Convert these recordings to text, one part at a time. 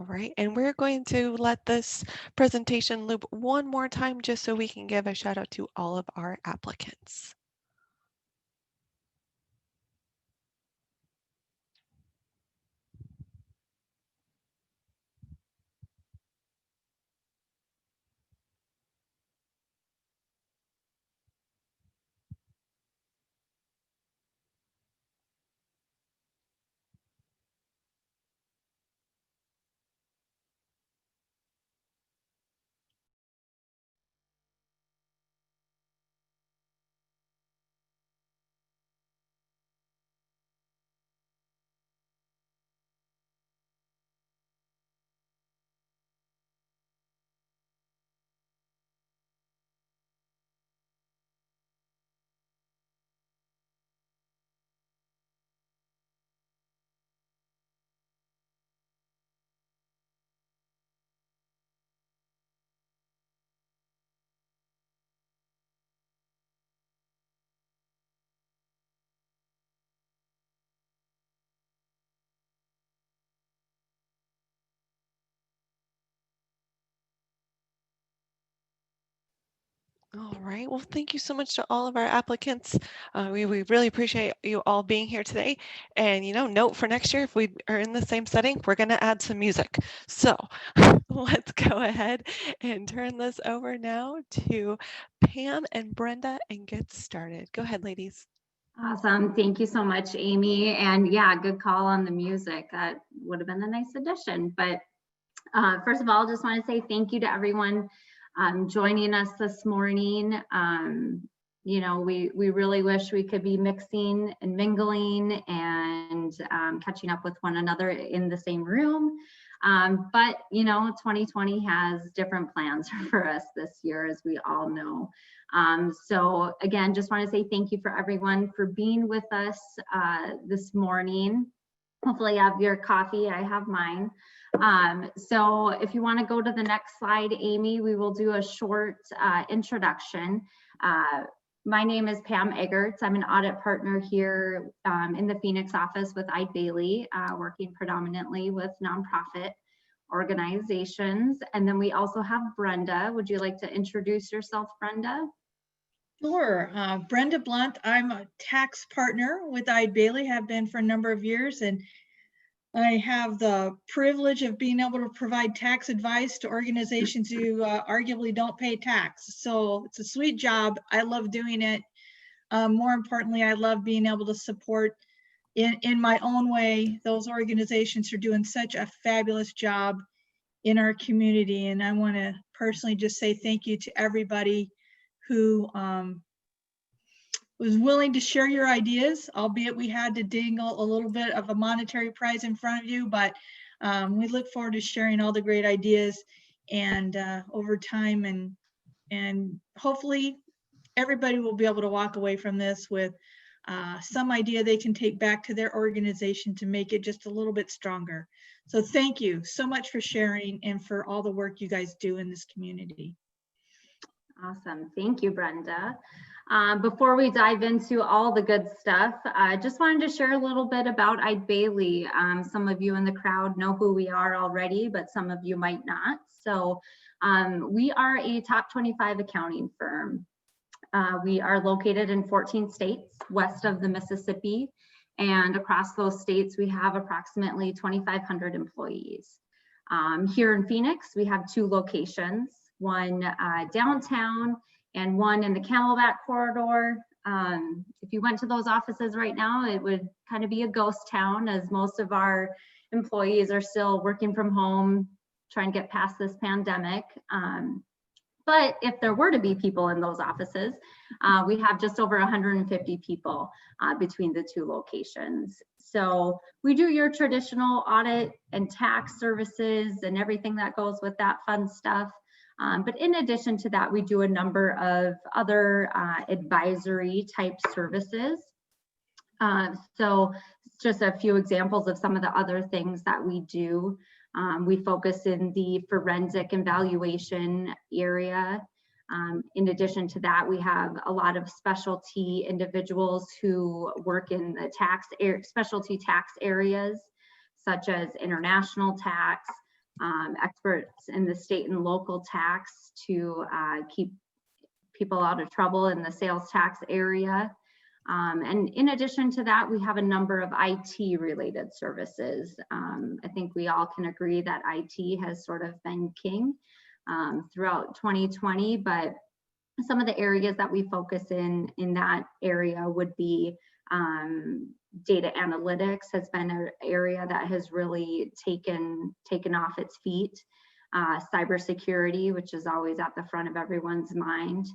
All right, and we're going to let this presentation loop one more time just so we can give a shout out to all of our applicants. All right. Well, thank you so much to all of our applicants. We really appreciate you all being here today. And, note for next year, if we are in the same setting, we're going to add some music. So let's go ahead and turn this over now to Pam and Brenda and get started. Go ahead, ladies. Awesome. Thank you so much, Amy. And yeah, good call on the music. That would have been a nice addition. But first of all, just want to say thank you to everyone joining us this morning. We really wish we could be mixing and mingling and catching up with one another in the same room. But 2020 has different plans for us this year, as we all know. So again, just want to say thank you for everyone for being with us this morning. Hopefully you have your coffee. I have mine. So if you want to go to the next slide, Amy, we will do a short introduction. My name is Pam Eggerts. I'm an audit partner here in the Phoenix office with Eide Bailly, working predominantly with nonprofit organizations. And then we also have Brenda. Would you like to introduce yourself, Brenda? Sure. Brenda Blunt. I'm a tax partner with Eide Bailly, have been for a number of years, and I have the privilege of being able to provide tax advice to organizations who arguably don't pay tax. So it's a sweet job. I love doing it. More importantly, I love being able to support in my own way those organizations who are doing such a fabulous job in our community. And I want to personally just say thank you to everybody who was willing to share your ideas, albeit we had to dingle a little bit of a monetary prize in front of you, but we look forward to sharing all the great ideas and over time, and hopefully everybody will be able to walk away from this with some idea they can take back to their organization to make it just a little bit stronger. So thank you so much for sharing and for all the work you guys do in this community. Awesome. Thank you, Brenda. Before we dive into all the good stuff, I just wanted to share a little bit about Eide Bailly. Some of you in the crowd know who we are already, but some of you might not. So we are a top 25 accounting firm. We are located in 14 states west of the Mississippi, and across those states, we have approximately 2,500 employees. Here in Phoenix, we have 2 locations, one downtown and one in the Camelback corridor. If you went to those offices right now, it would kind of be a ghost town, as most of our employees are still working from home, trying to get past this pandemic. But if there were to be people in those offices, we have just over 150 people between the 2 locations. So we do your traditional audit and tax services and everything that goes with that fun stuff. But in addition to that, we do a number of other advisory type services. So just a few examples of some of the other things that we do. We focus in the forensic and valuation area. In addition to that, we have a lot of specialty individuals who work in the specialty tax areas, such as international tax, experts in the state and local tax to keep people out of trouble in the sales tax area. And in addition to that, we have a number of IT related services. I think we all can agree that IT has sort of been king throughout 2020, but some of the areas that we focus in that area would be data analytics has been an area that has really taken off its feet. Cybersecurity, which is always at the front of everyone's mind.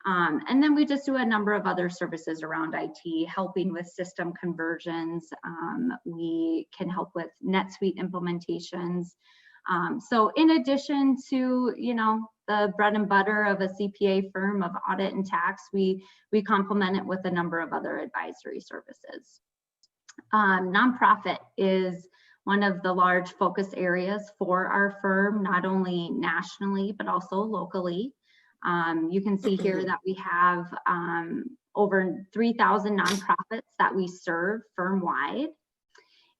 And then we just do a number of other services around IT, helping with system conversions. We can help with NetSuite implementations. So in addition to, you know, the bread and butter of a CPA firm of audit and tax, we complement it with a number of other advisory services. Nonprofit is one of the large focus areas for our firm, not only nationally, but also locally. You can see here that we have over 3,000 nonprofits that we serve firm-wide.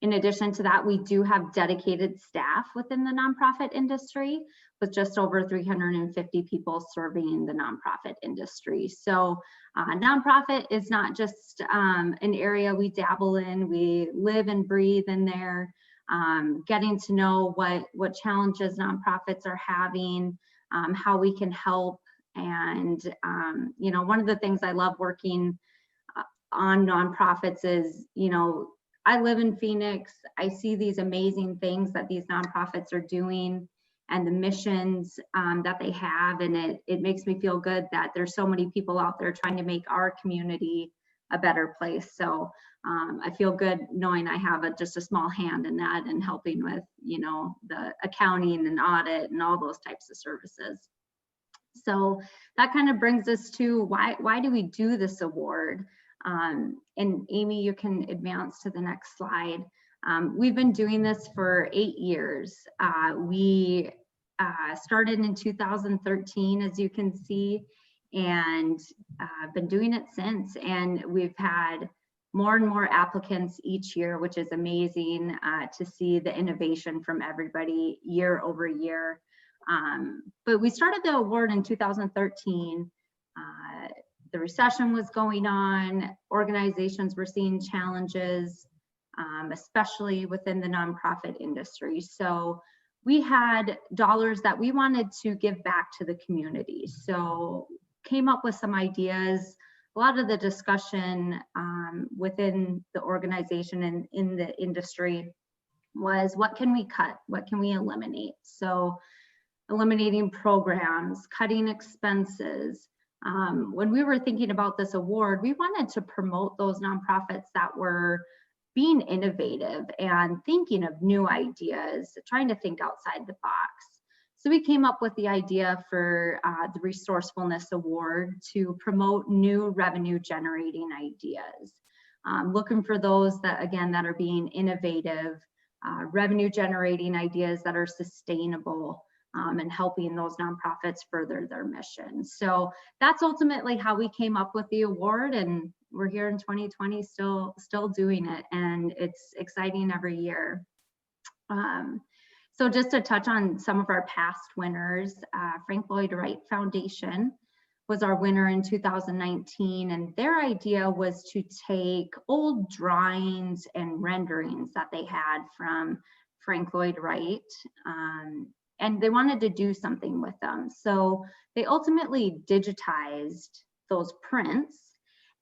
In addition to that, we do have dedicated staff within the nonprofit industry with just over 350 people serving the nonprofit industry. So nonprofit is not just an area we dabble in, we live and breathe in there, getting to know what challenges nonprofits are having, how we can help. And, you know, one of the things I love working on nonprofits is, you know, I live in Phoenix. I see these amazing things that these nonprofits are doing and the missions that they have. And it makes me feel good that there's so many people out there trying to make our community a better place. So I feel good knowing I have just a small hand in that and helping with, you know, the accounting and audit and all those types of services. So that kind of brings us to why do we do this award? And Amy, you can advance to the next slide. We've been doing this for 8 years. We started in 2013, as you can see, and been doing it since. And we've had more and more applicants each year, which is amazing to see the innovation from everybody year over year. But we started the award in 2013. The recession was going on, organizations were seeing challenges, especially within the nonprofit industry. So we had dollars that we wanted to give back to the community. So came up with some ideas. A lot of the discussion within the organization and in the industry was, what can we cut? What can we eliminate? So eliminating programs, cutting expenses. When we were thinking about this award, we wanted to promote those nonprofits that were being innovative and thinking of new ideas, trying to think outside the box. So we came up with the idea for the Resourcefulness Award to promote new revenue generating ideas. Looking for those that, again, that are being innovative, revenue generating ideas that are sustainable, and helping those nonprofits further their mission. So that's ultimately how we came up with the award, and we're here in 2020 still doing it, and it's exciting every year. So just to touch on some of our past winners, Lloyd Wright Foundation was our winner in 2019, and their idea was to take old drawings and renderings that they had from Frank Lloyd Wright, and they wanted to do something with them. So they ultimately digitized those prints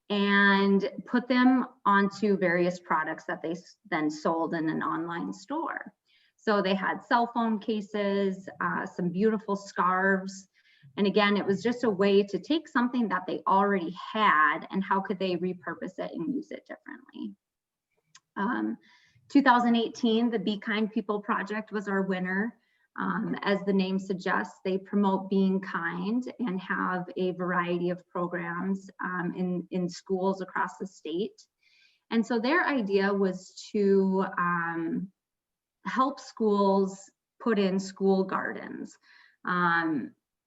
and put them onto various products that they then sold in an online store. So they had cell phone cases, some beautiful scarves. And again, it was just a way to take something that they already had and how could they repurpose it and use it differently. 2018, the Be Kind People Project was our winner. As the name suggests, they promote being kind and have a variety of programs in schools across the state. And so their idea was to help schools put in school gardens.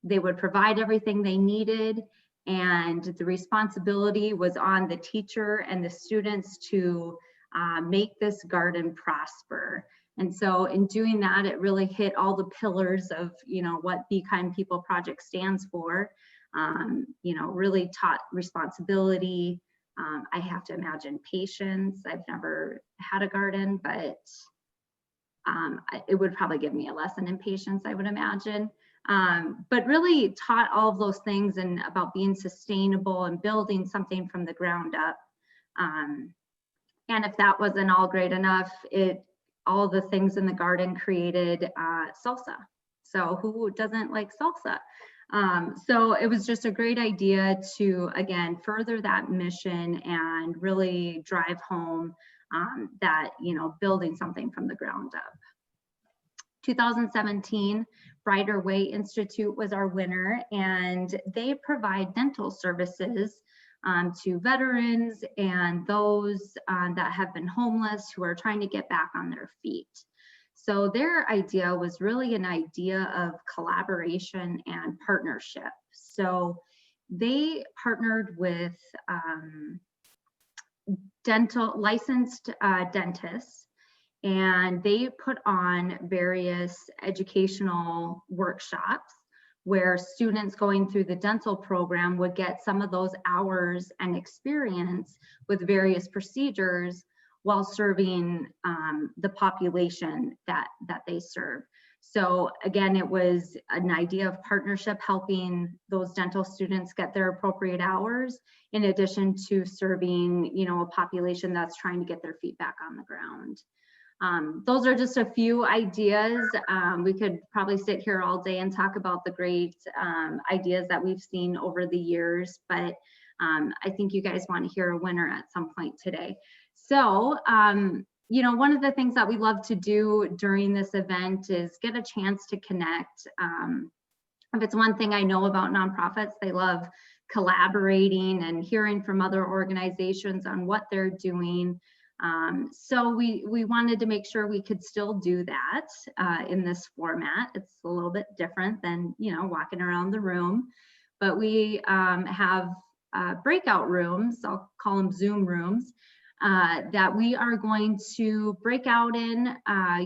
They would provide everything they needed, and the responsibility was on the teacher and the students to make this garden prosper. And so in doing that, it really hit all the pillars of, you know, what Be Kind People Project stands for. You know, really taught responsibility. I have to imagine patience. I've never had a garden, but it would probably give me a lesson in patience, I would imagine. But really taught all of those things and about being sustainable and building something from the ground up. And if that wasn't all great enough, all the things in the garden created salsa. So who doesn't like salsa? So it was just a great idea to, again, further that mission and really drive home that, you know, building something from the ground up. 2017, Brighter Way Institute was our winner, and they provide dental services to veterans and those that have been homeless who are trying to get back on their feet. So their idea was really an idea of collaboration and partnership. So they partnered with licensed dentists, and they put on various educational workshops where students going through the dental program would get some of those hours and experience with various procedures while serving the population that they serve. So again, it was an idea of partnership, helping those dental students get their appropriate hours, in addition to serving, you know, a population that's trying to get their feet back on the ground. Those are just a few ideas. We could probably sit here all day and talk about the great ideas that we've seen over the years, but I think you guys want to hear a winner at some point today. So, you know, one of the things that we love to do during this event is get a chance to connect. If it's one thing I know about nonprofits, they love collaborating and hearing from other organizations on what they're doing. So we wanted to make sure we could still do that in this format. It's a little bit different than, you know, walking around the room, but we have breakout rooms, I'll call them Zoom rooms, that we are going to break out in.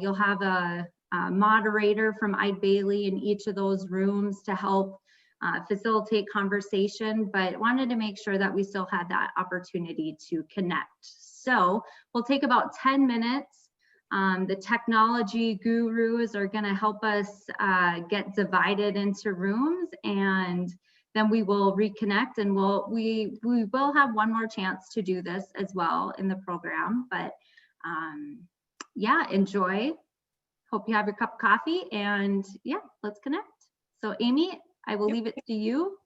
You'll have a moderator from Eide Bailly in each of those rooms to help facilitate conversation, but wanted to make sure that we still had that opportunity to connect. So we'll take about 10 minutes. The technology gurus are going to help us get divided into rooms, and then we will reconnect, and we will have one more chance to do this as well in the program. But yeah, enjoy. Hope you have your cup of coffee, and yeah, let's connect. So Amy, I will leave it to you.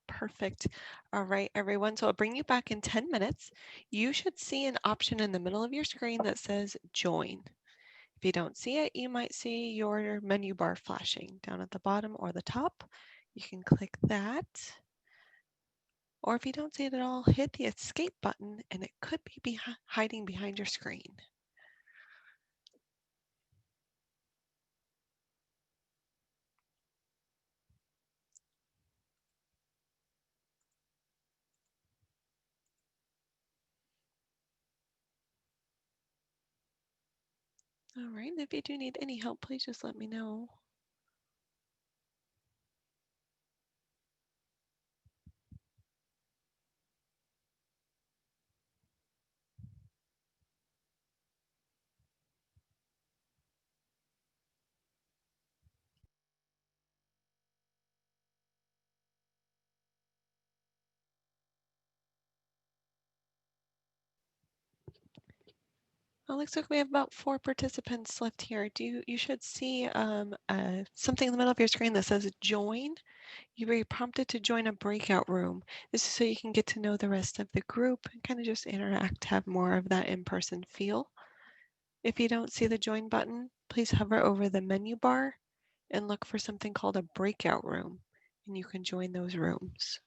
Perfect. All right, everyone. So I'll bring you back in 10 minutes. You should see an option in the middle of your screen that says join. If you don't see it, you might see your menu bar flashing down at the bottom or the top. You can click that. Or if you don't see it at all, hit the escape button and it could be hiding behind your screen. All right, and if you do need any help, please just let me know. Well, looks like we have about 4 participants left here. You should see something in the middle of your screen that says join. You'll be prompted to join a breakout room. This is so you can get to know the rest of the group and kind of just interact, have more of that in-person feel. If you don't see the join button, please hover over the menu bar and look for something called a breakout room, and you can join those rooms.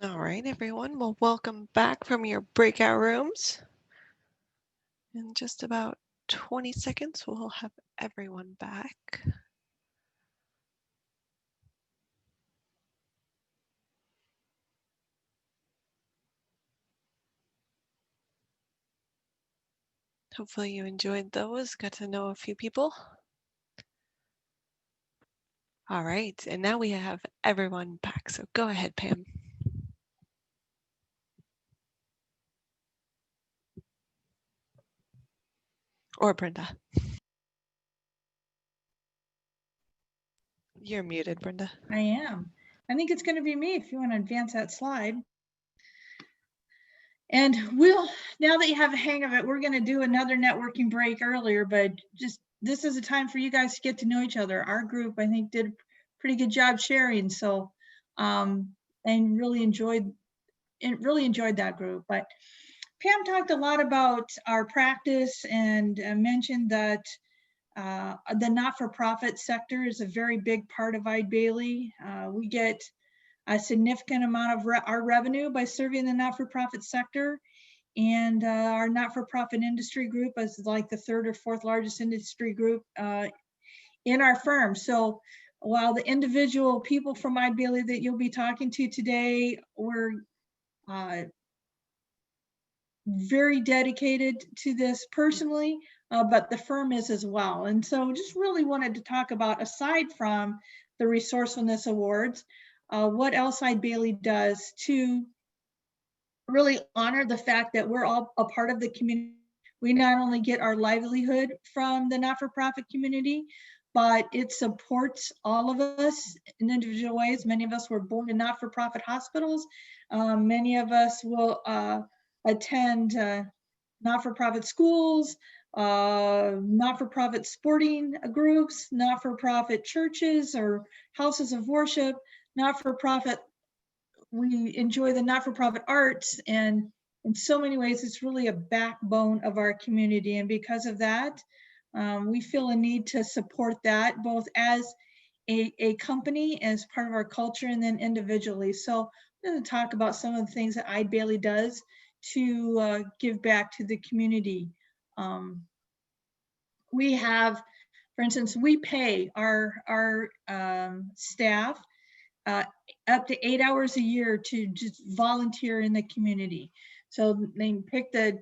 All right, everyone. Well, welcome back from your breakout rooms. In just about 20 seconds, we'll have everyone back. Hopefully you enjoyed those, got to know a few people. All right, and now we have everyone back. So go ahead, Pam. Or Brenda. You're muted, Brenda. I am. I think it's going to be me if you want to advance that slide. And now that you have a hang of it, we're going to do another networking break earlier, but just this is a time for you guys to get to know each other. Our group, I think, did a pretty good job sharing. So, and really enjoyed that group. But Pam talked a lot about our practice and mentioned that the not-for-profit sector is a very big part of Eide Bailly. We get a significant amount of our revenue by serving the not-for-profit sector. And our not-for-profit industry group is like the third or fourth largest industry group in our firm. So while the individual people from Eide Bailly that you'll be talking to today were very dedicated to this personally, but the firm is as well. And so just really wanted to talk about, aside from the Resourcefulness Awards, what else Eide Bailly does to really honor the fact that we're all a part of the community. We not only get our livelihood from the not-for-profit community, but it supports all of us in individual ways. Many of us were born in not-for-profit hospitals. Many of us will attend not-for-profit schools, not-for-profit sporting groups, not-for-profit churches or houses of worship, not-for-profit. We enjoy the not-for-profit arts, and in so many ways, it's really a backbone of our community. And because of that, we feel a need to support that both as a company, as part of our culture, and then individually. So I'm going to talk about some of the things that Eide Bailly does to give back to the community. We have, for instance, we pay our staff up to 8 hours a year to just volunteer in the community. So they pick the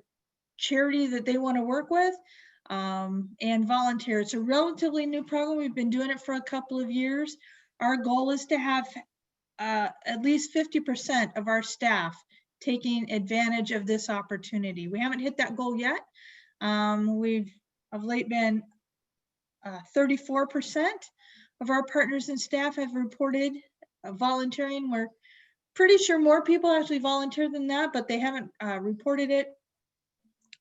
charity that they want to work with and volunteer. It's a relatively new program. We've been doing it for a couple of years. Our goal is to have at least 50% of our staff taking advantage of this opportunity. We haven't hit that goal yet. We've of late been 34% of our partners and staff have reported volunteering. We're pretty sure more people actually volunteer than that, but they haven't reported it.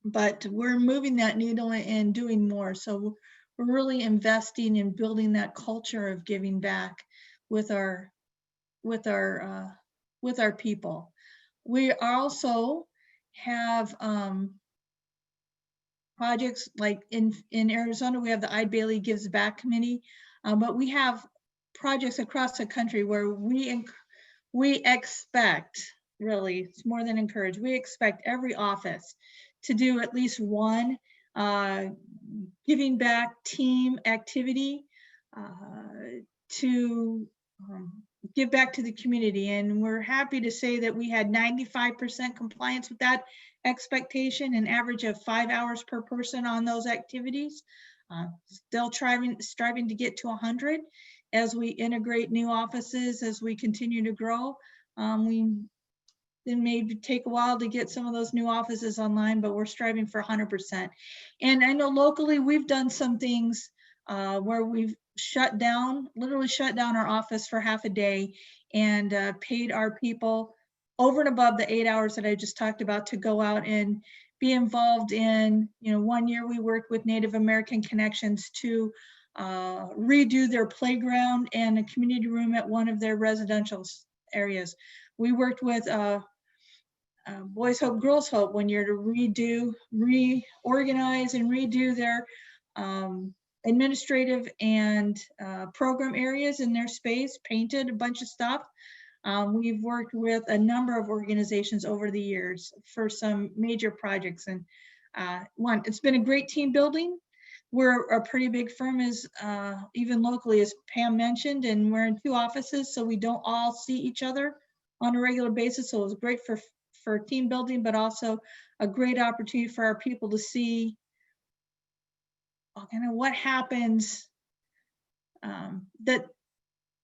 But we're moving that needle and doing more. So we're really investing in building that culture of giving back with our people. We also have projects like in Arizona, we have the Eide Bailly Gives Back Committee, but we have projects across the country where we expect, really, it's more than encourage, we expect every office to do at least one giving back team activity to give back to the community. And we're happy to say that we had 95% compliance with that expectation, an average of 5 hours per person on those activities. Still striving to get to 100 as we integrate new offices, as we continue to grow. It may take a while to get some of those new offices online, but we're striving for 100%. And I know locally we've done some things where we've literally shut down our office for half a day and paid our people over and above the 8 hours that I just talked about to go out and be involved in, 1 year we worked with Native American Connections to redo their playground and a community room at one of their residential areas. We worked with Boys Hope, Girls Hope 1 year to reorganize and redo their administrative and program areas in their space, painted a bunch of stuff. We've worked with a number of organizations over the years for some major projects. And one, it's been a great team building. We're a pretty big firm, as even locally, as Pam mentioned, and we're in 2 offices, so we don't all see each other on a regular basis. So it was great for team building, but also a great opportunity for our people to see kind of what happens, that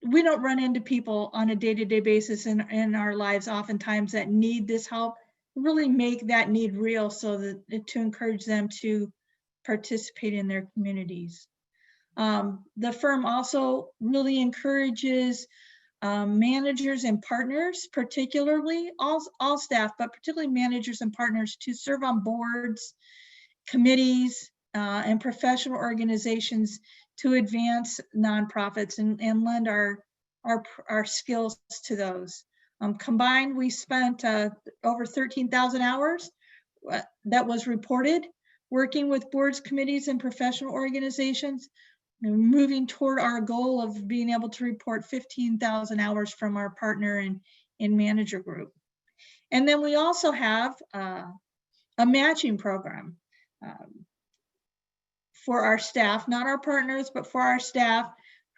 we don't run into people on a day-to-day basis in our lives oftentimes that need this help, really make that need real, so that to encourage them to participate in their communities. The firm also really encourages managers and partners, particularly all staff, but particularly managers and partners, to serve on boards, committees, and professional organizations to advance nonprofits and lend our skills to those. Combined, we spent over 13,000 hours that was reported working with boards, committees, and professional organizations, and moving toward our goal of being able to report 15,000 hours from our partner and manager group. And then we also have a matching program for our staff, not our partners, but for our staff,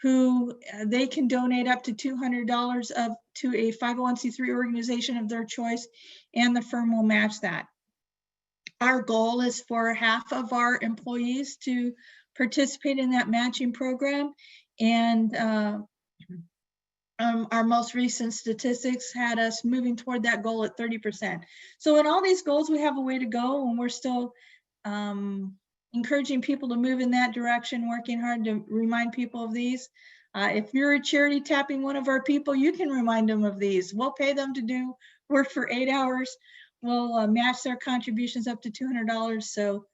who they can donate up to $200 to a 501c3 organization of their choice, and the firm will match that. Our goal is for half of our employees to participate in that matching program. And our most recent statistics had us moving toward that goal at 30%. So in all these goals, we have a way to go, and we're still encouraging people to move in that direction, working hard to remind people of these. If you're a charity tapping one of our people, you can remind them of these. We'll pay them to do work for 8 hours. We'll match their contributions up to $200. So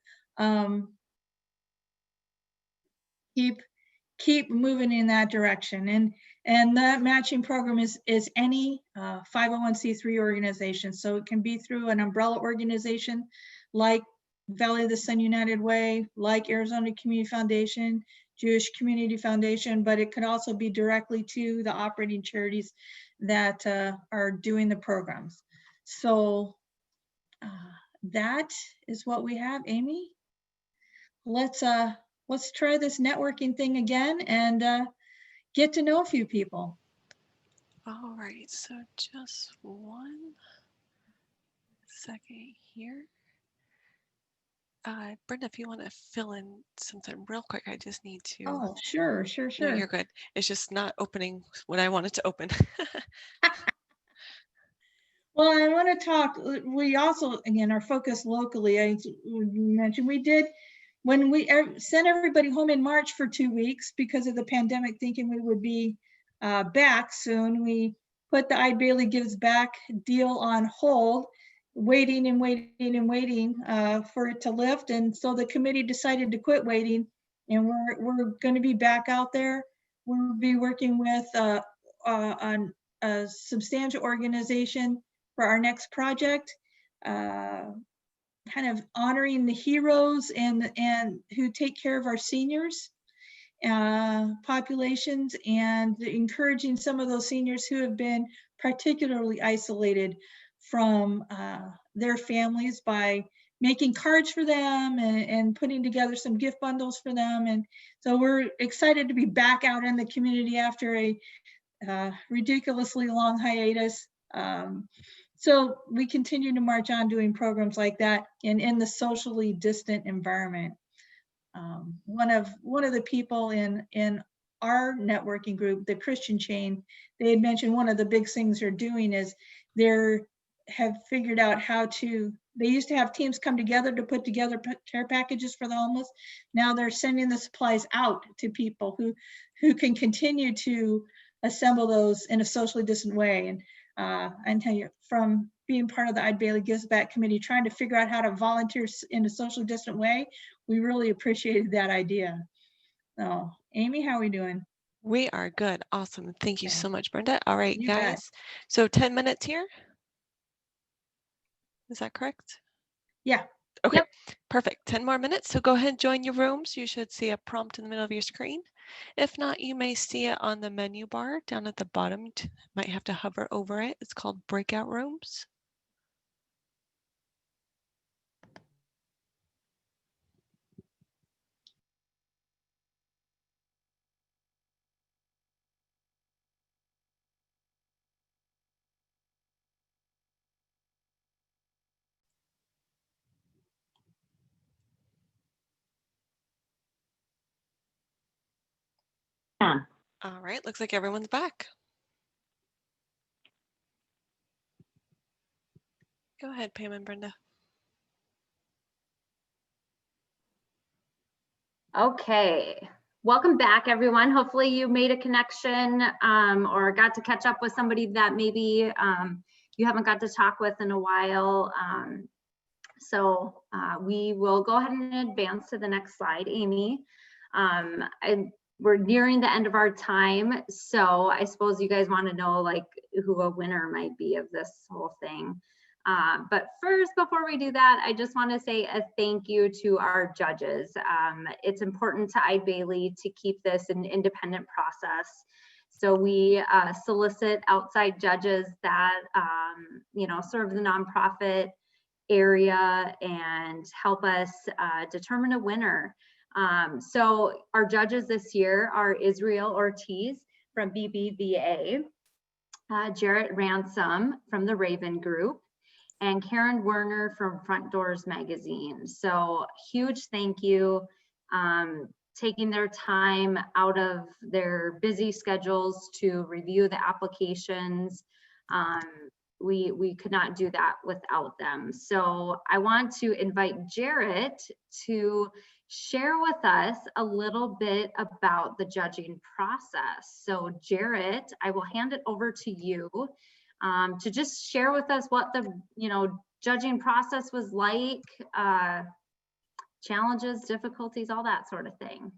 keep moving in that direction. And that matching program is any 501c3 organization. So it can be through an umbrella organization like Valley of the Sun United Way, like Arizona Community Foundation, Jewish Community Foundation, but it could also be directly to the operating charities that are doing the programs. So that is what we have. Amy, let's try this networking thing again and get to know a few people. All right, so just 1 second here. Brenda, if you want to fill in something real quick, I just need to. Oh, sure. No, you're good. It's just not opening when I want it to open. Well, I want to talk, we also, again, our focus locally, I mentioned we did, when we sent everybody home in March for 2 weeks because of the pandemic, thinking we would be back soon, we put the Eide Bailly Gives Back deal on hold, waiting and waiting and waiting for it to lift. And so the committee decided to quit waiting, and we're going to be back out there. We'll be working with a substantial organization for our next project, kind of honoring the heroes and who take care of our seniors populations, and encouraging some of those seniors who have been particularly isolated from their families by making cards for them and putting together some gift bundles for them. And so we're excited to be back out in the community after a ridiculously long hiatus. So we continue to march on doing programs like that and in the socially distant environment. One of the people in our networking group, the Christian chain, they had mentioned one of the big things they're doing is they have figured out how to, they used to have teams come together to put together care packages for the homeless. Now they're sending the supplies out to people who can continue to assemble those in a socially distant way. And I tell you, from being part of the Eide Bailly Gives Back committee, trying to figure out how to volunteer in a socially distant way, we really appreciated that idea. So, Amy, how are we doing? We are good. Awesome. Thank you so much, Brenda. All right, guys. Bet. So 10 minutes here. Is that correct? Yeah. Okay, yep. Perfect. 10 more minutes. So go ahead and join your rooms. You should see a prompt in the middle of your screen. If not, you may see it on the menu bar down at the bottom. Might have to hover over it. It's called Breakout Rooms. Yeah. All right, looks like everyone's back. Go ahead, Pam and Brenda. Okay, welcome back, everyone. Hopefully you made a connection or got to catch up with somebody that maybe you haven't got to talk with in a while. So we will go ahead and advance to the next slide, Amy. We're nearing the end of our time, so I suppose you guys want to know like who a winner might be of this whole thing. But first, before we do that, I just want to say a thank you to our judges. It's important to Eide Bailly to keep this an independent process. So we solicit outside judges that you know, serve the nonprofit area and help us determine a winner. So our judges this year are Israel Ortiz from BBVA, Jarrett Ransom from the Raven Group, and Karen Werner from Front Doors Magazine. So huge thank you, taking their time out of their busy schedules to review the applications. We could not do that without them. So I want to invite Jarrett to share with us a little bit about the judging process. So Jarrett, I will hand it over to you to just share with us what the judging process was like, challenges, difficulties, all that sort of thing.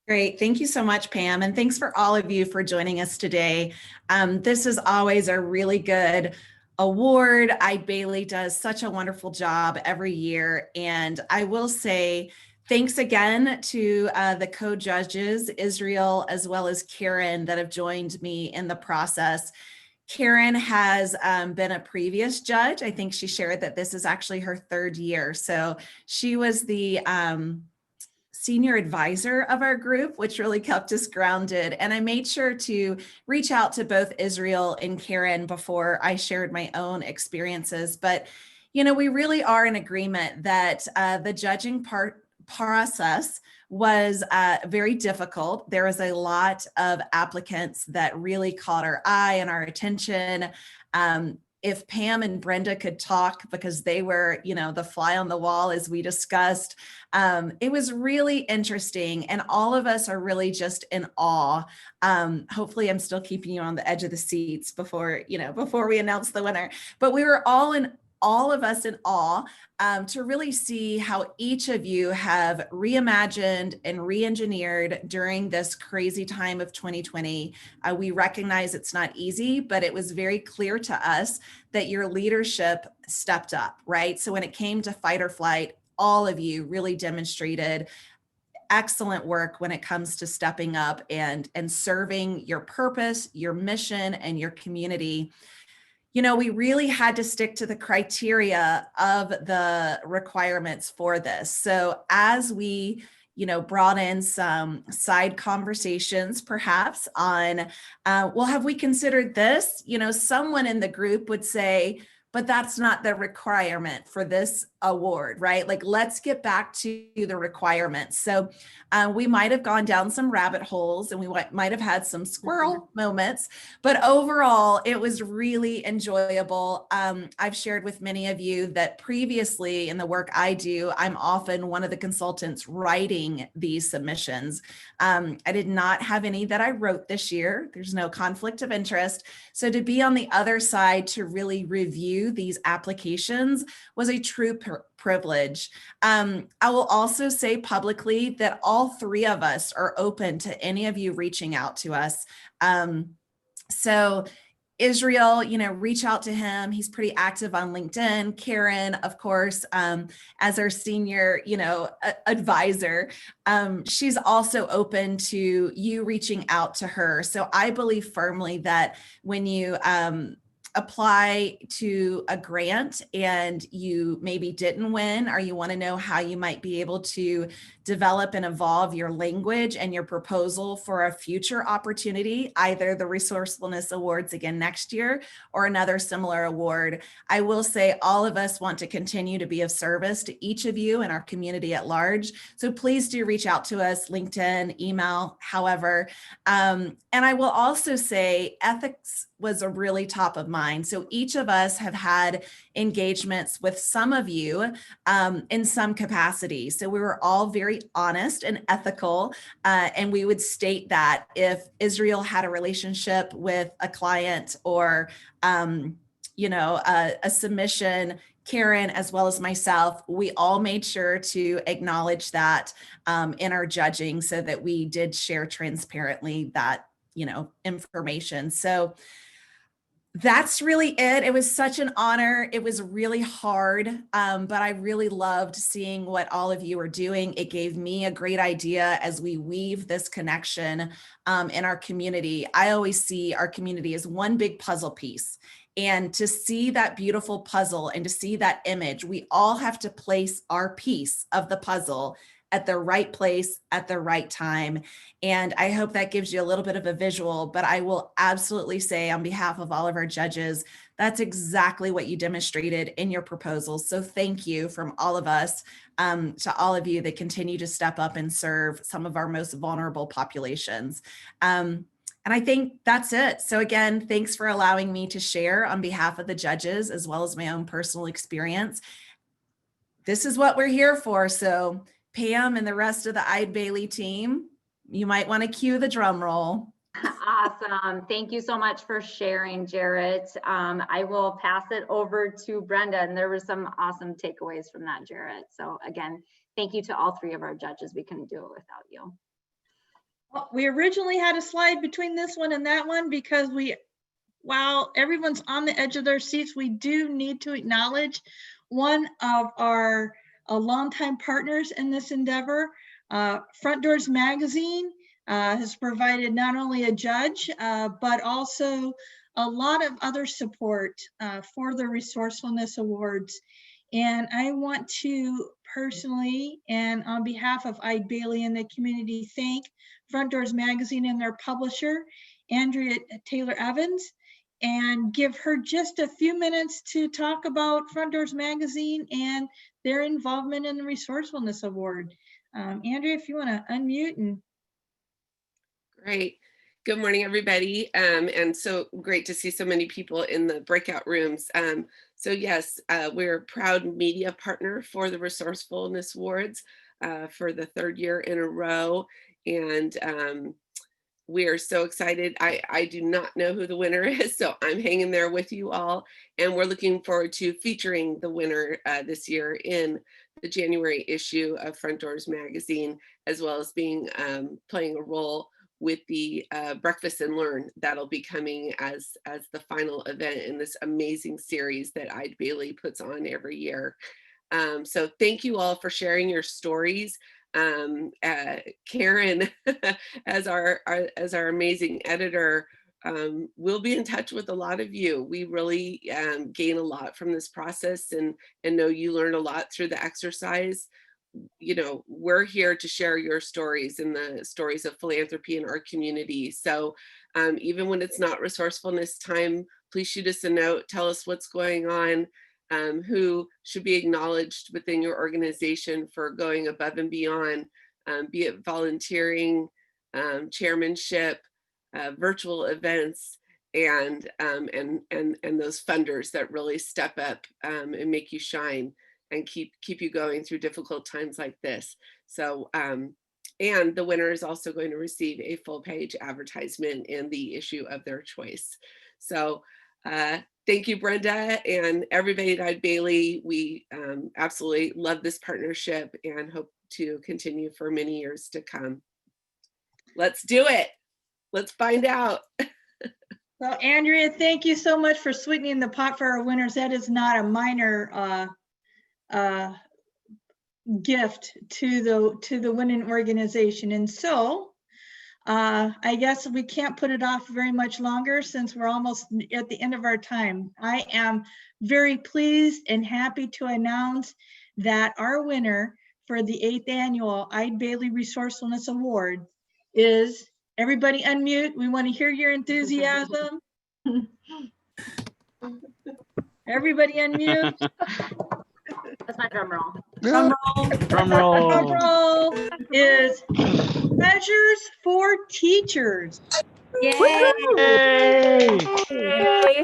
Great. Thank you so much, Pam. And thanks for all of you for joining us today. This is always a really good award. Eide Bailly does such a wonderful job every year. And I will say thanks again to the co-judges, Israel, as well as Karen, that have joined me in the process. Karen has been a previous judge. I think she shared that this is actually her third year. So she was the senior advisor of our group, which really kept us grounded. And I made sure to reach out to both Israel and Karen before I shared my own experiences. But, you know, we really are in agreement that the judging process was very difficult. There was a lot of applicants that really caught our eye and our attention. If Pam and Brenda could talk, because they were, you know, the fly on the wall, as we discussed, it was really interesting. And all of us are really just in awe. Hopefully I'm still keeping you on the edge of the seats before we announce the winner, but we were all of us in awe to really see how each of you have reimagined and re-engineered during this crazy time of 2020. We recognize it's not easy, but it was very clear to us that your leadership stepped up, right? So when it came to fight or flight, all of you really demonstrated excellent work when it comes to stepping up and serving your purpose, your mission, and your community. You know, we really had to stick to the criteria of the requirements for this. So as we, brought in some side conversations, perhaps on, well, have we considered this? Someone in the group would say, but that's not the requirement for this award, right? Like, let's get back to the requirements. So we might have gone down some rabbit holes and we might have had some squirrel moments, but overall it was really enjoyable. I've shared with many of you that previously in the work I do, I'm often one of the consultants writing these submissions. I did not have any that I wrote this year. There's no conflict of interest. So to be on the other side to really review these applications was a true privilege. I will also say publicly that all three of us are open to any of you reaching out to us. So Israel, reach out to him. He's pretty active on LinkedIn. Karen, of course, as our senior, advisor, she's also open to you reaching out to her. So I believe firmly that when you apply to a grant and you maybe didn't win, or you want to know how you might be able to develop and evolve your language and your proposal for a future opportunity, either the Resourcefulness Awards again next year or another similar award. I will say all of us want to continue to be of service to each of you in our community at large. So please do reach out to us, LinkedIn, email, however. And I will also say ethics was a really top of mind. So each of us have had engagements with some of you in some capacity. So we were all very honest and ethical. And we would state that if Israel had a relationship with a client or, a submission, Karen, as well as myself, we all made sure to acknowledge that in our judging so that we did share transparently that, information. So that's really it. It was such an honor. It was really hard, but I really loved seeing what all of you are doing. It gave me a great idea as we weave this connection in our community. I always see our community as one big puzzle piece. And to see that beautiful puzzle and to see that image, we all have to place our piece of the puzzle at the right place at the right time. And I hope that gives you a little bit of a visual, but I will absolutely say on behalf of all of our judges, that's exactly what you demonstrated in your proposals. So thank you from all of us to all of you that continue to step up and serve some of our most vulnerable populations. And I think that's it. So again, thanks for allowing me to share on behalf of the judges, as well as my own personal experience. This is what we're here for. So Pam and the rest of the Eide Bailly team, you might want to cue the drum roll. Awesome. Thank you so much for sharing, Jarrett. I will pass it over to Brenda, and there were some awesome takeaways from that, Jarrett. So again, thank you to all three of our judges. We couldn't do it without you. Well, we originally had a slide between this one and that one because while everyone's on the edge of their seats, we do need to acknowledge one of our longtime partners in this endeavor. Front Doors Magazine has provided not only a judge, but also a lot of other support for the Resourcefulness Awards. And I want to personally, and on behalf of Eide Bailly and the community, thank Front Doors Magazine and their publisher, Andrea Taylor Evans, and give her just a few minutes to talk about Front Doors Magazine and their involvement in the Resourcefulness Award. Andrea, if you want to unmute. And great. Good morning, everybody. And so great to see so many people in the breakout rooms. So yes, we're a proud media partner for the Resourcefulness Awards for the third year in a row. And we are so excited. I do not know who the winner is, so I'm hanging there with you all. And we're looking forward to featuring the winner this year in the January issue of Front Doors Magazine, as well as playing a role with the Breakfast and Learn that'll be coming as the final event in this amazing series that Eide Bailly puts on every year. So thank you all for sharing your stories. Karen, as our amazing editor, we'll be in touch with a lot of you. We really gain a lot from this process and know you learn a lot through the exercise. We're here to share your stories and the stories of philanthropy in our community. So even when it's not resourcefulness time, please shoot us a note, tell us what's going on, who should be acknowledged within your organization for going above and beyond, be it volunteering, chairmanship, virtual events, and those funders that really step up and make you shine and keep you going through difficult times like this. So, and the winner is also going to receive a full page advertisement in the issue of their choice. So thank you, Brenda, and everybody at Eide Bailly. We absolutely love this partnership and hope to continue for many years to come. Let's do it. Let's find out. Well, Andrea, thank you so much for sweetening the pot for our winners. That is not a minor gift to the winning organization. And so I guess we can't put it off very much longer since we're almost at the end of our time. I am very pleased and happy to announce that our winner for the 8th annual Eide Bailly Resourcefulness Award is, everybody unmute. We want to hear your enthusiasm. Everybody unmute. That's my drum roll. Drum roll. Drum roll. Drum roll is Treasures for Teachers. Yay! Yay! Yay.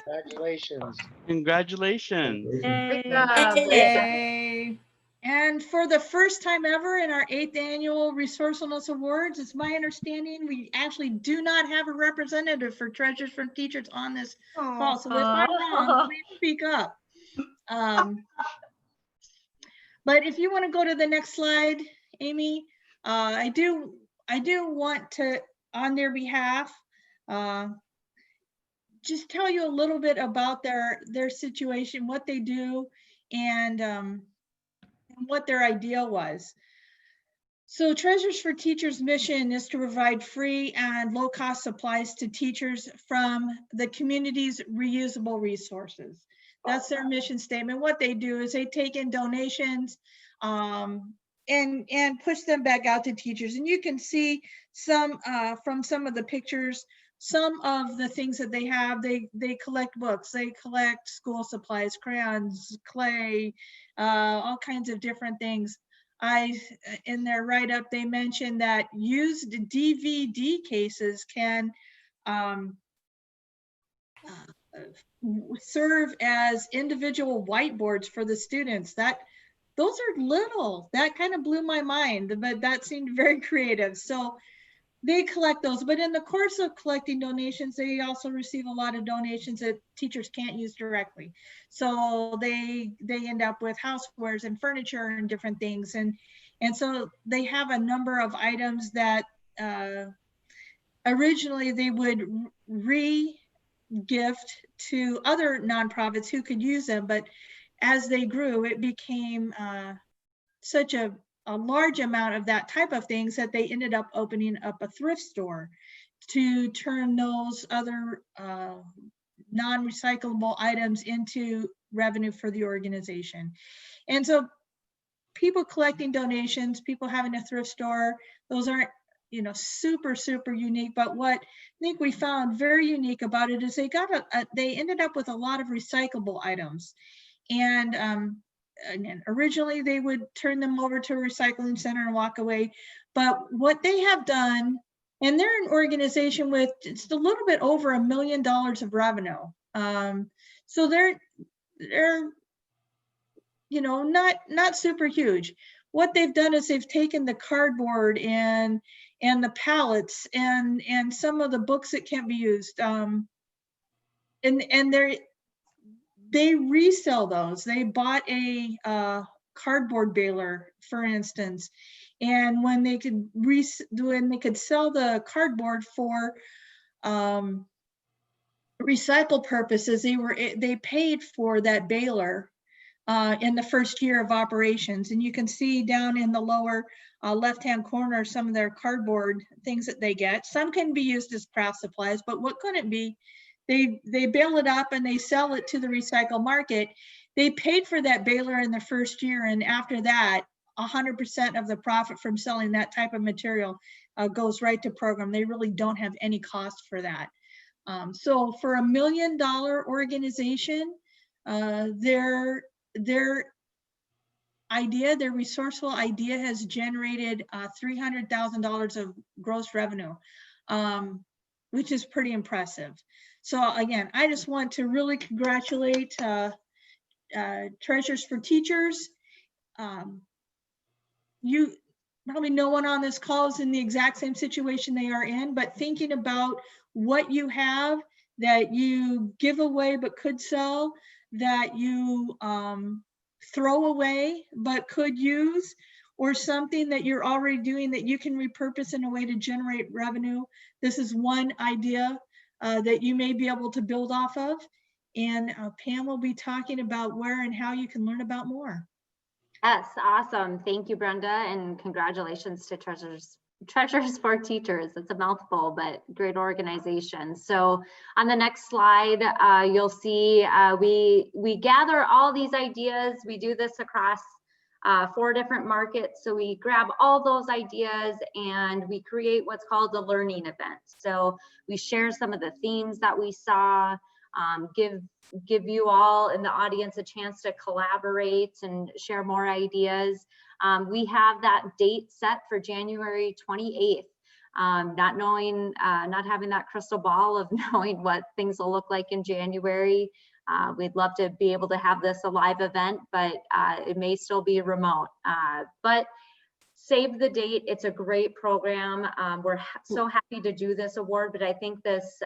Congratulations. Congratulations. Great job. Yay. And for the first time ever in our 8th annual Resourcefulness Awards, it's my understanding we actually do not have a representative for Treasures for Teachers on this call. So if I'm wrong, please speak up. But if you want to go to the next slide, Amy, I do want to, on their behalf, just tell you a little bit about their situation, what they do, and what their ideal was. So Treasures for Teachers' mission is to provide free and low-cost supplies to teachers from the community's reusable resources. That's their mission statement. What they do is they take in donations and push them back out to teachers. And you can see some from some of the pictures, some of the things that they have. They collect books, they collect school supplies, crayons, clay, all kinds of different things. In their write-up, they mentioned that used DVD cases can serve as individual whiteboards for the students. Those are little. That kind of blew my mind, but that seemed very creative. So they collect those, but in the course of collecting donations, they also receive a lot of donations that teachers can't use directly. So they end up with housewares and furniture and different things. And so they have a number of items that originally they would re-gift to other nonprofits who could use them. But as they grew, it became such a large amount of that type of things that they ended up opening up a thrift store to turn those other non-recyclable items into revenue for the organization. And so people collecting donations, people having a thrift store, those aren't, super, super unique. But what I think we found very unique about it is they ended up with a lot of recyclable items. And originally they would turn them over to a recycling center and walk away. But what they have done, and they're an organization with it's a little bit over $1 million of revenue. So they're not super huge. What they've done is they've taken the cardboard and the pallets and some of the books that can't be used. And they resell those. They bought a cardboard baler, for instance, and when they could sell the cardboard for recycle purposes, they paid for that baler in the first year of operations. And you can see down in the lower left-hand corner some of their cardboard things that they get. Some can be used as craft supplies, but what couldn't be? They bale it up and they sell it to the recycle market. They paid for that baler in the first year, and after that, 100% of the profit from selling that type of material goes right to program. They really don't have any cost for that. So for $1 million organization, their resourceful idea has generated $300,000 of gross revenue, which is pretty impressive. So again, I just want to really congratulate Treasures for Teachers. Probably no one on this call is in the exact same situation they are in, but thinking about what you have that you give away but could sell, that you throw away but could use, or something that you're already doing that you can repurpose in a way to generate revenue, this is one idea that you may be able to build off of. And Pam will be talking about where and how you can learn about more. Yes, awesome. Thank you, Brenda, and congratulations to Treasures for Teachers. It's a mouthful, but great organization. So on the next slide, you'll see we gather all these ideas. We do this across 4 different markets. So we grab all those ideas and we create what's called a learning event. So we share some of the themes that we saw, give you all in the audience a chance to collaborate and share more ideas. We have that date set for January 28th. Not having that crystal ball of knowing what things will look like in January. We'd love to be able to have this a live event, but it may still be remote. But save the date. It's a great program. We're so happy to do this award, but I think this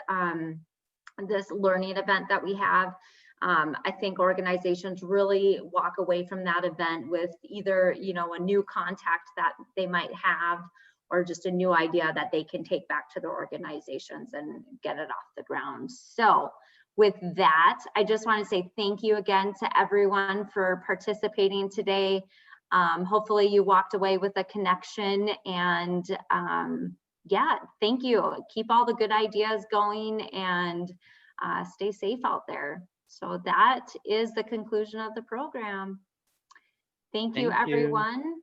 learning event that we have, I think organizations really walk away from that event with either, a new contact that they might have, or just a new idea that they can take back to their organizations and get it off the ground. So with that, I just want to say thank you again to everyone for participating today. Hopefully you walked away with a connection, and yeah, thank you. Keep all the good ideas going, and stay safe out there. So that is the conclusion of the program. Thank you, everyone.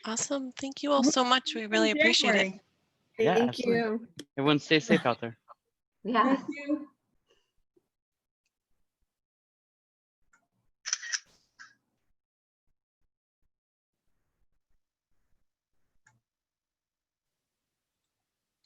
Awesome. Thank you all so much. We really appreciate it. Yeah, Thank absolutely. you. Everyone stay safe out there. Yeah. Thank you.